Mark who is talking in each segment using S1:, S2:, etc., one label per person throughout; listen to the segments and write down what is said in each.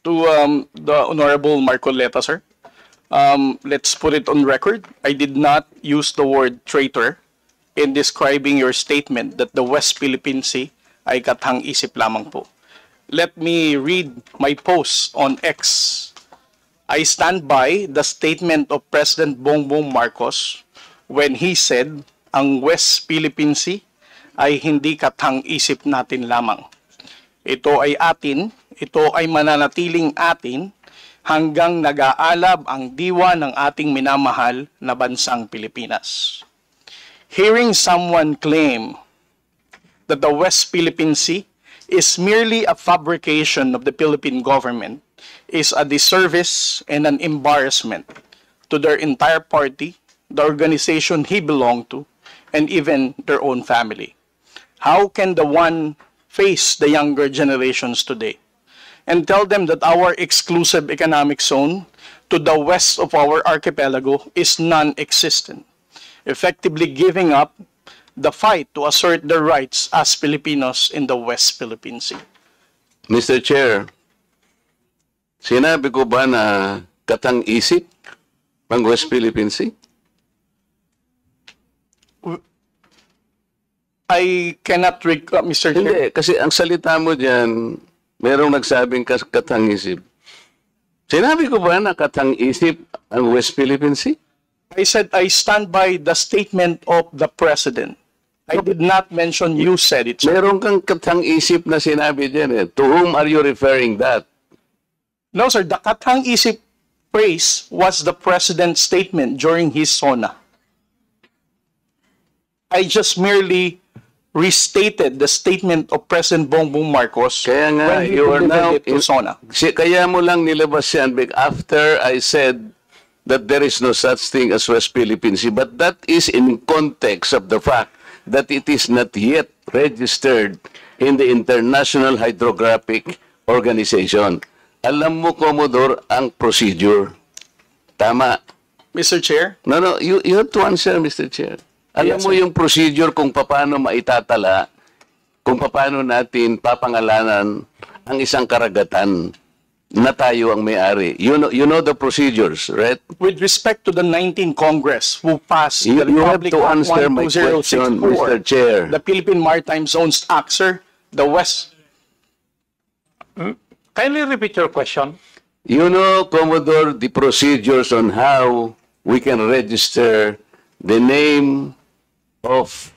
S1: To the Honorable Marcoleta, sir. Let's put it on record. I did not use the word traitor in describing your statement that the West Philippine Sea ay kathang-isip lamang po. Let me read my post on X. I stand by the statement of President Bongbong Marcos when he said, ang West Philippine Sea ay hindi kathang-isip natin lamang. Ito ay atin, ito ay mananatiling atin hanggang nag-aalab ang diwa ng ating minamahal na bansang Pilipinas. Hearing someone claim that the West Philippine Sea is merely a fabrication of the Philippine government is a disservice and an embarrassment to their entire party, the organization he belonged to, and even their own family. How can the one face the younger generations today and tell them that our exclusive economic zone to the west of our archipelago is non-existent, effectively giving up the fight to assert their rights as Filipinos in the West Philippine Sea?
S2: Mr. Chair, sinabi ko ba na katang-isip ang West Philippine Sea?
S1: I cannot recall, Mr. Chair.
S2: Hindi, kasi ang salita mo dyan, merong nagsabing katang-isip. Sinabi ko ba na katang-isip ang West Philippine Sea?
S1: I said I stand by the statement of the President. I did not mention you said it, sir.
S2: Meron kang katang-isip na sinabi dyan eh. To whom are you referring that?
S1: No, sir. The kathang-isip phrase was the President's statement during his SONA. I just merely restated the statement of President Bongbong Marcos
S2: Kaya nga,
S1: when he
S2: you are now
S1: delivered it to SONA.
S2: Kaya mo lang nilabas yan after I said that there is no such thing as West Philippine Sea. But that is in context of the fact that it is not yet registered in the International Hydrographic Organization. Alam mo, Commodore, ang procedure. Tama.
S1: Mr. Chair?
S2: No, you have to answer, Mr. Chair. Alam
S1: Yes,
S2: mo
S1: sir.
S2: yung procedure kung paano maitatala, kung paano natin papangalanan ang isang karagatan na tayo ang may-ari. You know the procedures, right?
S1: With respect to the 19th Congress who passed
S2: You
S1: the
S2: have
S1: Republic
S2: to
S1: Act
S2: answer my question,
S1: 12064,
S2: Mr. Chair.
S1: the Philippine Maritime Zones Act, sir, the West...
S3: Kindly repeat your question.
S2: You know, Commodore, the procedures on how we can register the name of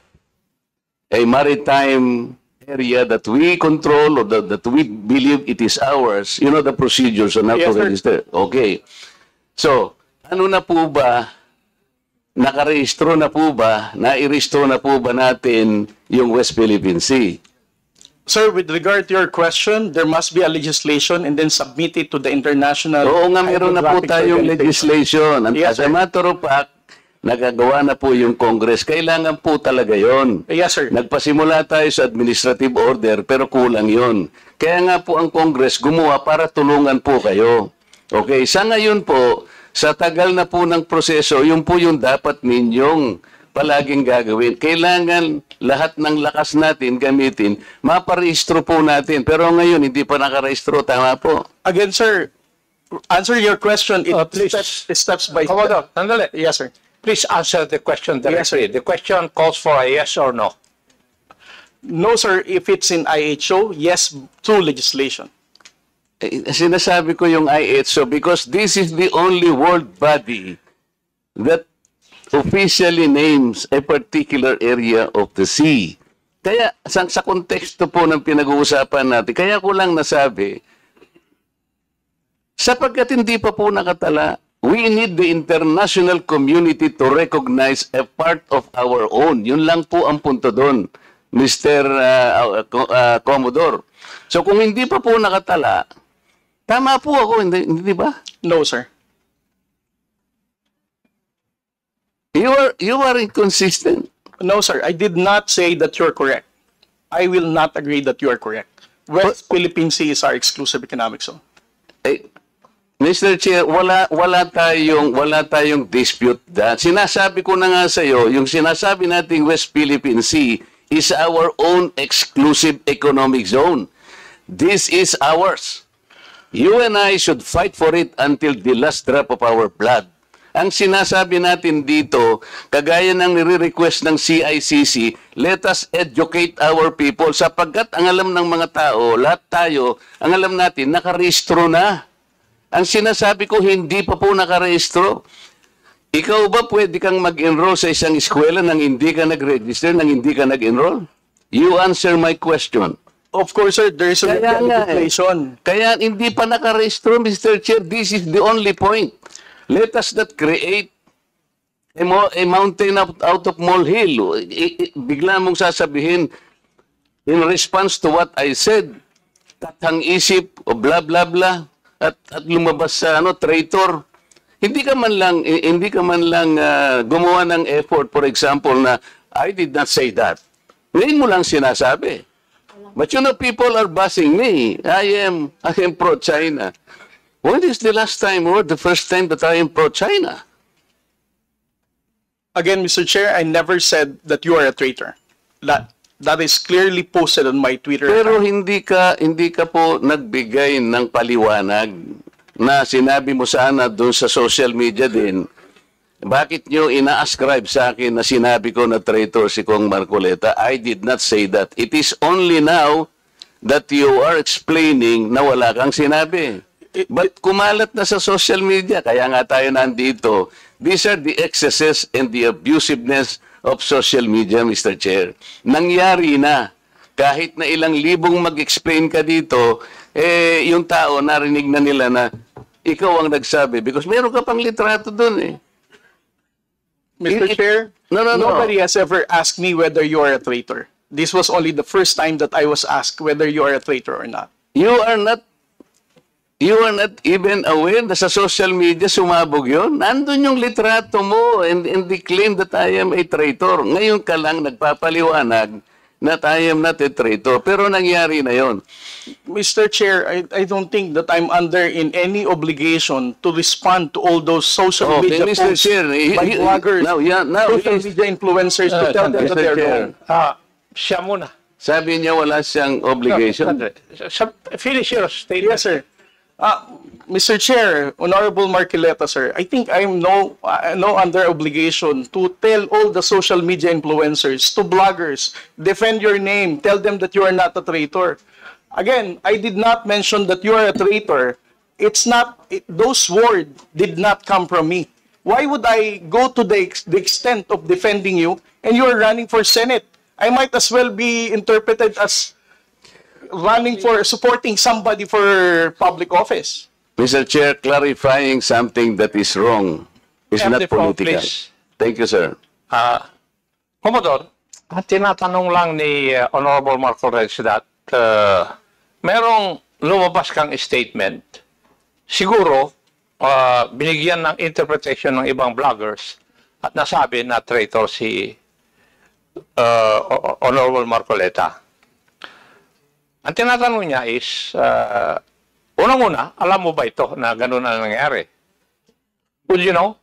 S2: a maritime area that we control or that we believe it is ours. You know the procedures on how
S1: Yes,
S2: to
S1: sir.
S2: register. Okay. So, ano na po ba, nakarehistro na po ba, nairehistro na po ba natin yung West Philippine Sea?
S1: Sir, with regard to your question, there must be a legislation and then submit it to the international...
S2: Oo nga, meron na po
S1: Hydrographic
S2: tayong
S1: Organization.
S2: legislation.
S1: Yes,
S2: As a
S1: sir.
S2: matter of fact, nagagawa na po yung Congress. Kailangan po talaga yon.
S1: Yes, sir.
S2: Nagpasimula tayo sa administrative order, pero kulang yon. Kaya nga po ang Congress gumawa para tulungan po kayo. Okay, sa ngayon po, sa tagal na po ng proseso, yun po yung dapat ninyong palaging gagawin. Kailangan lahat ng lakas natin gamitin, maparehistro po natin. Pero ngayon, hindi pa nakarehistro. Tama po.
S1: Again, sir, answer your question. It
S3: Please.
S1: steps by step.
S3: Commodore, sandali.
S1: Yes, sir.
S3: Please answer the question
S1: Yes, sir.
S3: directly. The question calls for a yes or no.
S1: No, sir. If it's in IHO, yes, through legislation.
S2: Sinasabi ko yung IHO because this is the only world body that officially names a particular area of the sea. Kaya sa konteksto po ng pinag-uusapan natin, kaya ko lang nasabi, sapagkat hindi pa po nakatala, we need the international community to recognize a part of our own. Yun lang po ang punto doon, Mr. Commodore. So kung hindi pa po nakatala, tama po ako, hindi ba?
S1: No, sir.
S2: You are inconsistent.
S1: No, sir. I did not say that you're correct. I will not agree that you are correct. West Philippine Sea is our exclusive economic zone.
S2: Eh, Mr. Chair, wala tayong dispute that. Sinasabi ko na nga sa iyo, yung sinasabi nating West Philippine Sea is our own exclusive economic zone. This is ours. You and I should fight for it until the last drop of our blood. Ang sinasabi natin dito, kagaya ng nire-request ng CICC, let us educate our people sapagkat ang alam ng mga tao, lahat tayo, ang alam natin, nakarehistro na. Ang sinasabi ko, hindi pa po nakarehistro. Ikaw ba pwede kang mag-enroll sa isang eskwela nang hindi ka nag-register, nang hindi ka nag-enroll? You answer my question.
S1: Of course, sir, there is a legislation.
S2: Kaya hindi pa nakarehistro, Mr. Chair. This is the only point. Let us not create a mountain out of molehill. Bigla mong sasabihin, in response to what I said, katang isip o blah blah blah at lumabas sa traitor. Hindi ka man lang gumawa ng effort, for example, na I did not say that. Ngayon mo lang sinasabi. But you know, people are bashing me. I am pro-China. When is the last time or the first time that I am pro-China?
S1: Again, Mr. Chair, I never said that you are a traitor. That is clearly posted on my Twitter
S2: Pero
S1: account.
S2: hindi ka po nagbigay ng paliwanag na sinabi mo sana doon sa social media din. Bakit nyo ina-ascribe sa akin na sinabi ko na traitor si Kong Marcoleta? I did not say that. It is only now that you are explaining na wala kang sinabi. But kumalat na sa social media, kaya nga tayo nandito. These are the excesses and the abusiveness of social media, Mr. Chair. Nangyari na. Kahit na ilang libong mag-explain ka dito, yung tao narinig na nila na ikaw ang nagsabi. Because meron ka pang litrato dun eh.
S1: Mr. Chair, nobody has ever asked me whether you are a traitor. This was only the first time that I was asked whether you are a traitor or not.
S2: You are not even aware na sa social media sumabog yun. Nandun yung litrato mo and the claim that I am a traitor. Ngayon ka lang nagpapaliwanag that I am not a traitor. Pero nangyari na yon.
S1: Mr. Chair, I don't think that I'm under in any obligation to respond to all those social media
S2: Mr.
S1: posts
S2: Chair,
S1: by bloggers, social media influencers to tell them that they're wrong.
S3: Siya muna.
S2: Sabi niya wala siyang obligation.
S3: Finish your statement.
S1: Yes, sir. Mr. Chair, Honorable Marcoleta, sir, I think I'm no under obligation to tell all the social media influencers, to bloggers, defend your name, tell them that you are not a traitor. Again, I did not mention that you are a traitor. It's not, those words did not come from me. Why would I go to the extent of defending you and you are running for Senate? I might as well be interpreted as running for, supporting somebody for public office.
S2: Mr. Chair, clarifying something that is wrong is
S3: Have
S2: not
S3: the floor,
S2: political.
S3: please.
S2: Thank you, sir.
S3: Commodore, tinatanong lang ni Honorable Marco Reyes that merong lumabas kang statement. Siguro, binigyan ng interpretation ng ibang bloggers at nasabi na traitor si Honorable Marcoleta. Ang tinatanong niya is, unang-una, alam mo ba ito na gano'n na nangyari? Would you know?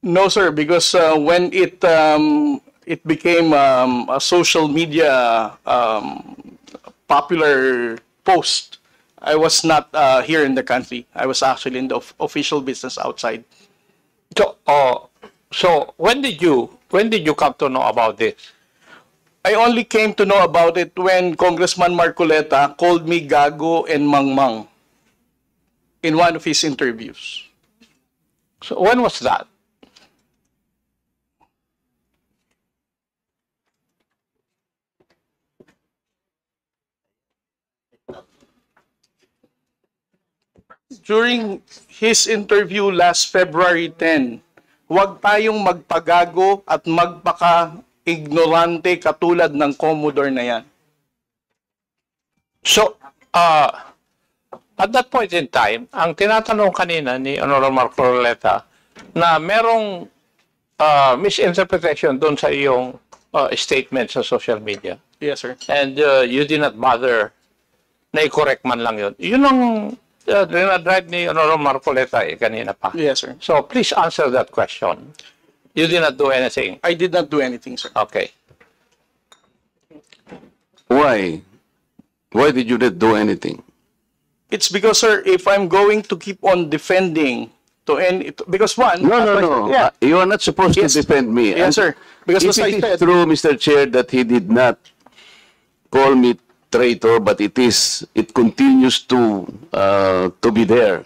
S1: No, sir, because when it became a social media popular post, I was not here in the country. I was actually in the official business outside.
S3: So when did you come to know about this?
S1: I only came to know about it when Congressman Marcoleta called me Gago and Mangmang in one of his interviews.
S3: So when was that?
S1: During his interview last February 10, huwag tayong magpagago at magpaka-ignorante katulad ng Commodore na yan.
S3: So, at that point in time, ang tinatanong kanina ni Honorable Marcoleta na merong misinterpretation doon sa iyong statement sa social media.
S1: Yes, sir.
S3: And you did not bother na i-correct man lang yun. Yun ang dinadrive ni Honorable Marcoleta kanina pa.
S1: Yes, sir.
S3: So, please answer that question. You did not do anything.
S1: I did not do anything, sir.
S3: Okay.
S2: Why? Why did you not do anything?
S1: It's because, sir, if I'm going to keep on defending to any, because one,
S2: No.
S1: yeah,
S2: You are not supposed
S1: Yes.
S2: to defend me.
S1: Yes, sir. Because
S2: if
S1: as I
S2: it is
S1: said-
S2: true, Mr. Chair, that he did not call me traitor, but it continues to be there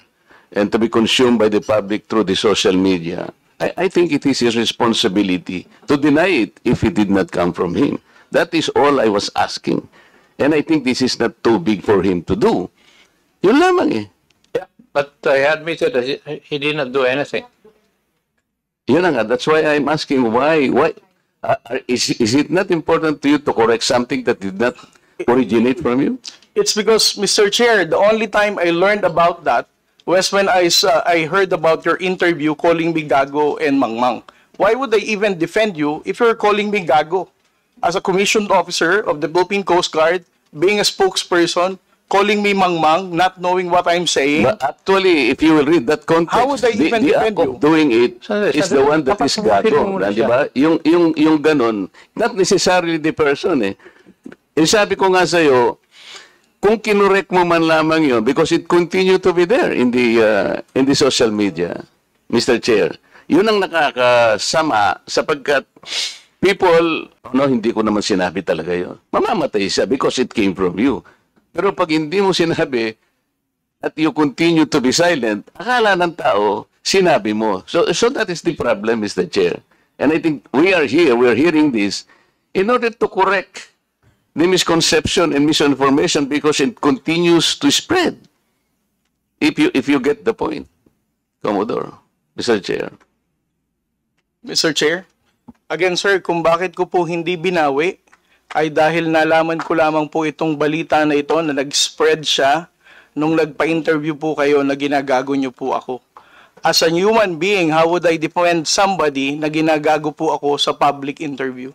S2: and to be consumed by the public through the social media. I think it is his responsibility to deny it if it did not come from him. That is all I was asking. And I think this is not too big for him to do. Yun lamang eh.
S3: Yeah, but he admitted that he did not do anything.
S2: Yun na nga, that's why I'm asking why is it not important to you to correct something that did not originate from you?
S1: it's because, Mr. Chair, the only time I learned about that was when I heard about your interview calling me gago and mangmang. Why would I even defend you if you're calling me gago? As a commissioned officer of the Philippine Coast Guard, being a spokesperson, calling me mangmang, not knowing what I'm saying.
S2: But actually, if you will read that context,
S1: How would I even
S2: the
S1: defend
S2: act
S1: you?
S2: of doing it
S3: Sandali,
S2: is the one that is
S3: Papasukin
S2: gago.
S3: mo muna
S2: Di ba? Yung ganon, not necessarily the person eh. Eh, sabi ko nga sa'yo, kung kinurek mo man lamang yun, because it continue to be there in the social media, Mr. Chair, yun ang nakakasama sapagkat people, hindi ko naman sinabi talaga yun. Mamamatay siya because it came from you. Pero pag hindi mo sinabi at you continue to be silent, akala ng tao, sinabi mo. So that is the problem, Mr. Chair. And I think we are hearing this in order to correct the misconception and misinformation because it continues to spread. If you get the point, Commodore, Mr. Chair.
S1: Mr. Chair, again, sir, kung bakit ko po hindi binawi ay dahil nalaman ko lamang po itong balita na ito na nag-spread siya nung nagpa-interview po kayo na ginagago niyo po ako. As a human being, how would I defend somebody na ginagago po ako sa public interview?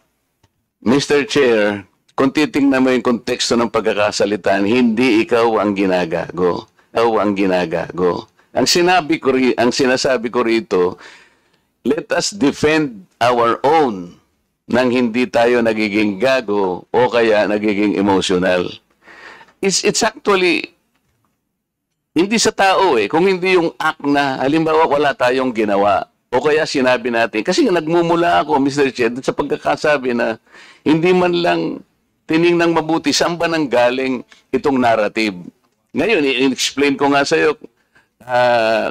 S2: Mr. Chair, kung titingnan mo yung konteksto ng pagkakasalitan, hindi ikaw ang ginagago. Ikaw ang ginagago. Ang sinasabi ko rito, let us defend our own nang hindi tayo nagiging gago o kaya nagiging emotional. It's actually hindi sa tao eh, kung hindi yung act na halimbawa wala tayong ginawa o kaya sinabi natin. Kasi nagmumula ako, Mr. Chair, sa pagkakasabi na hindi man lang tiningnang mabuti saan ba nang galing itong narrative. Ngayon, i-explain ko nga sa iyo,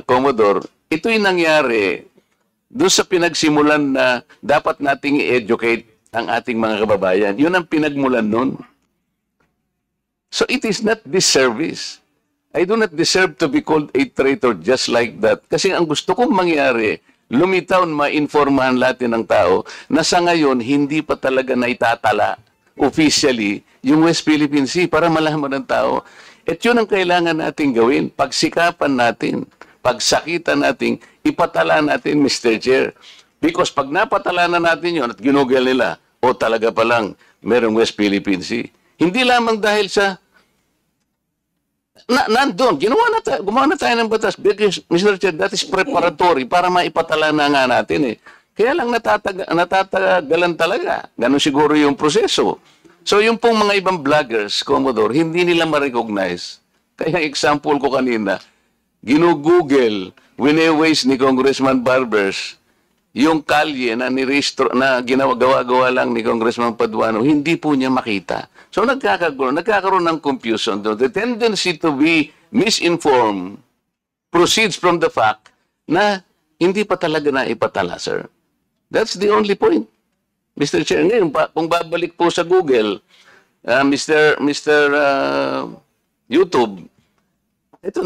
S2: Commodore, ito'y nangyari doon sa pinagsimulan na dapat nating i-educate ang ating mga kababayan. Yun ang pinagmulan nun. So it is not disservice. I do not deserve to be called a traitor just like that. Kasi ang gusto kong mangyari, lumitaw, ma-informahan natin ng tao na sa ngayon, hindi pa talaga naitatala officially yung West Philippine Sea para malaman ng tao. At yun ang kailangan natin gawin. Pagsikapan natin, pagsakitan natin, ipatala natin, Mr. Chair. Because pag napatala na natin yun at ginugel nila, talaga palang merong West Philippine Sea. Hindi lamang dahil sa nandun, gumawa na tayo ng batas. Because, Mr. Chair, that is preparatory para maipatala na nga natin eh. Kaya lang natatagalan talaga. Ganon siguro yung proseso. So yung pong mga ibang vloggers, Commodore, hindi nila ma-recognize. Kaya example ko kanina, ginugoogle, wine-waste ni Congressman Barbers, yung kalye na gawa lang ni Congressman Paduano, hindi po niya makita. So nagkakaroon ng confusion. The tendency to be misinformed proceeds from the fact na hindi pa talaga na ipatala, sir. That's the only point. Mr. Chair, ngayon, kung babalik po sa Google, Mr. YouTube, ito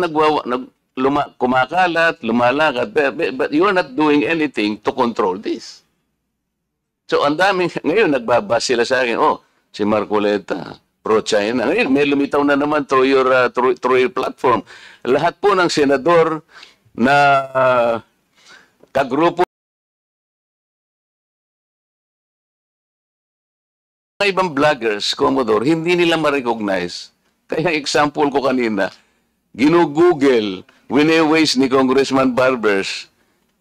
S2: kumakalat, lumalakad, but you are not doing anything to control this. So, ang daming, ngayon, nagbabas sila sa akin, si Marcoleta, pro-China. Ngayon, may lumitaw na naman through your platform. Lahat po ng senador na kagrupo mga ibang vloggers, Commodore, hindi nila ma-recognize. Kaya example ko kanina, ginugoogle, wine-waste ni Congressman Barbers,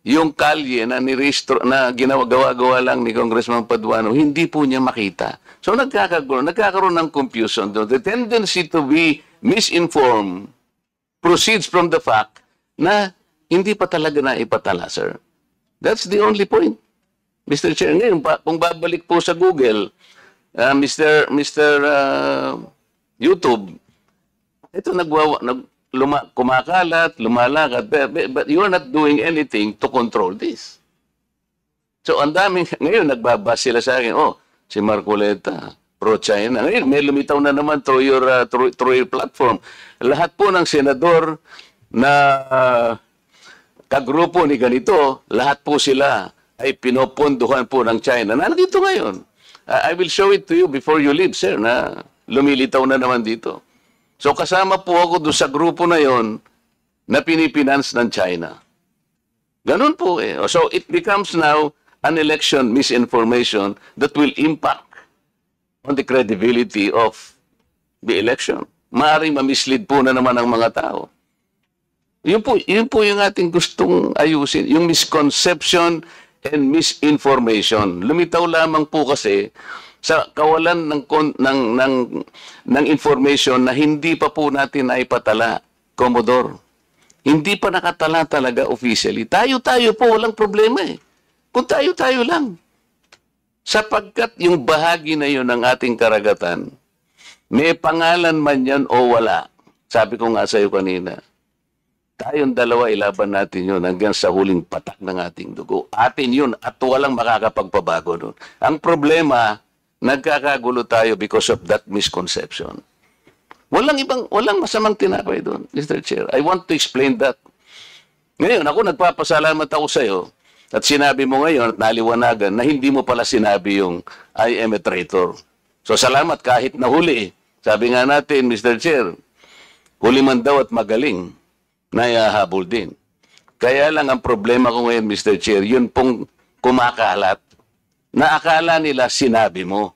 S2: yung kalye na gawa lang ni Congressman Paduano, hindi po niya makita. So nagkakaroon ng confusion. The tendency to be misinformed proceeds from the fact na hindi pa talaga na ipatala, sir. That's the only point. Mr. Chair, ngayon, kung babalik po sa Google, Mr. YouTube, ito kumakalat, lumalakad, but you are not doing anything to control this. So, ang daming, ngayon, nagbabas sila sa akin, si Marcoleta, pro-China. Ngayon, may lumitaw na naman through your platform. Lahat po ng senador na kagrupo ni ganito, lahat po sila ay pinoponduhan po ng China. Nandito ngayon. I will show it to you before you leave, sir, na lumilitaw na naman dito. So kasama po ako doon sa grupo na yon na pinipinance ng China. Ganun po eh. So it becomes now an election misinformation that will impact on the credibility of the election. Maaring mamislead po na naman ang mga tao. Yun po yung ating gustong ayusin. Yung misconception and misinformation. Lumitaw lamang po kasi sa kawalan ng information na hindi pa po natin naipatala, Commodore. Hindi pa nakatala talaga officially. Tayo-tayo po, walang problema eh. Kung tayo-tayo lang. Sapagkat yung bahagi na yun ng ating karagatan, may pangalan man yan o wala. Sabi ko nga sa iyo kanina, tayong dalawa ilaban natin yun hanggang sa huling patak ng ating dugo. Atin yun at walang makakapagpabago nun. Ang problema, nagkakagulo tayo because of that misconception. Walang masamang tinapay doon, Mr. Chair. I want to explain that. Ngayon, ako nagpapasalamat ako sa iyo at sinabi mo ngayon at naliwanagan na hindi mo pala sinabi yung I am a traitor. So salamat kahit nahuli. Sabi nga natin, Mr. Chair, huli man daw at magaling, nayahabol din. Kaya lang ang problema ko ngayon, Mr. Chair, yun pong kumakalat na akala nila sinabi mo.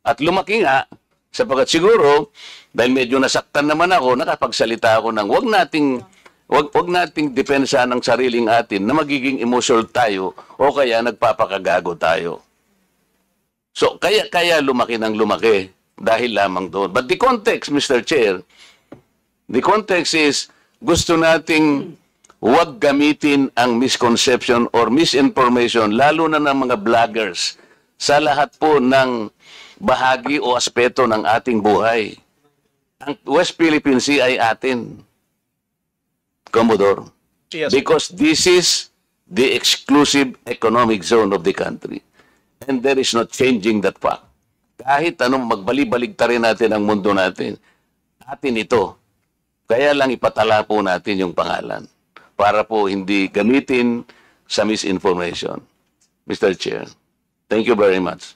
S2: At lumaki nga, sapagkat siguro, dahil medyo nasaktan naman ako, nakapagsalita ako ng wag nating depensa ng sariling atin na magiging emotional tayo o kaya nagpapakagago tayo. So, kaya lumaki ng lumaki dahil lamang doon. But the context, Mr. Chair, the context is gusto nating huwag gamitin ang misconception or misinformation, lalo na ng mga vloggers, sa lahat po ng bahagi o aspeto ng ating buhay. Ang West Philippine Sea ay atin, Commodore.
S1: Yes.
S2: Because this is the exclusive economic zone of the country. And there is no changing that fact. Kahit anong magbali-baligtarin natin ang mundo natin, atin ito. Kaya lang ipatala po natin yung pangalan para po hindi gamitin sa misinformation. Mr. Chair, thank you very much.